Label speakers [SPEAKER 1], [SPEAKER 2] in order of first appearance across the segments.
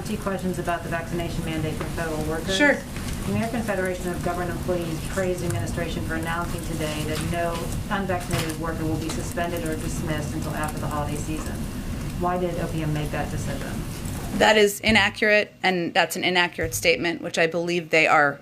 [SPEAKER 1] few questions about the vaccination mandate for federal workers.
[SPEAKER 2] Sure.
[SPEAKER 1] The American Federation of Government Employees praised the administration for announcing today that no unvaccinated worker will be suspended or dismissed until after the holiday season. Why did OPM make that decision?
[SPEAKER 2] That is inaccurate, and that's an inaccurate statement, which I believe they are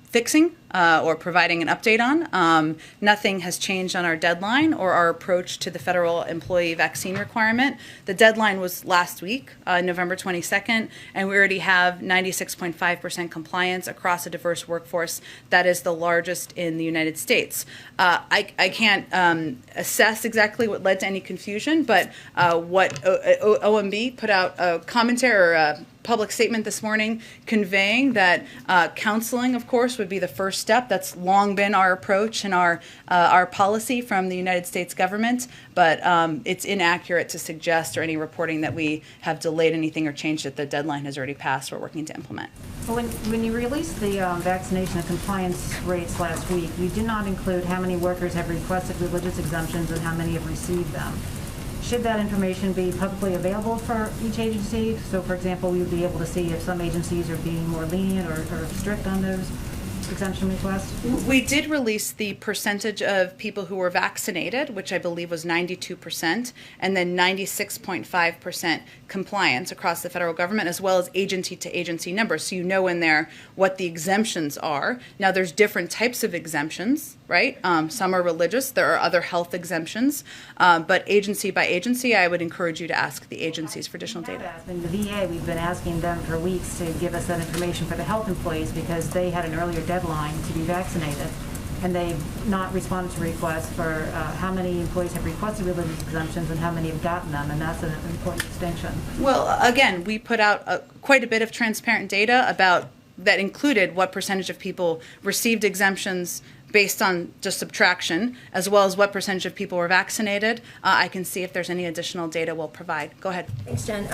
[SPEAKER 2] fixing or providing an update on. Nothing has changed on our deadline or our approach to the federal employee vaccine requirement. The deadline was last week, November 22nd, and we already have 96.5% compliance across a diverse workforce that is the largest in the United States. I can't assess exactly what led to any confusion, but what OMB put out a commentary or a public statement this morning conveying that counseling, of course, would be the first step. That's long been our approach and our policy from the United States government, but it's inaccurate to suggest or any reporting that we have delayed anything or changed it. The deadline has already passed. We're working to implement.
[SPEAKER 1] Well, when you released the vaccination and compliance rates last week, you did not include how many workers have requested religious exemptions and how many have received them. Should that information be publicly available for each agency? So, for example, we would be able to see if some agencies are being more lenient or strict on those exemption requests?
[SPEAKER 2] We did release the percentage of people who were vaccinated, which I believe was 92%, and then 96.5% compliance across the federal government, as well as agency to agency numbers. So you know in there what the exemptions are. Now there's different types of exemptions, right? Some are religious, there are other health exemptions, but agency by agency, I would encourage you to ask the agencies for additional data.
[SPEAKER 1] In the VA, we've been asking them for weeks to give us that information for the health employees because they had an earlier deadline to be vaccinated, and they've not responded to requests for how many employees have requested religious exemptions and how many have gotten them, and that's an important distinction.
[SPEAKER 2] Well, again, we put out quite a bit of transparent data about that included what percentage of people received exemptions based on just subtraction, as well as what percentage of people were vaccinated. I can see if there's any additional data we'll provide. Go ahead.
[SPEAKER 3] Thanks, Jen.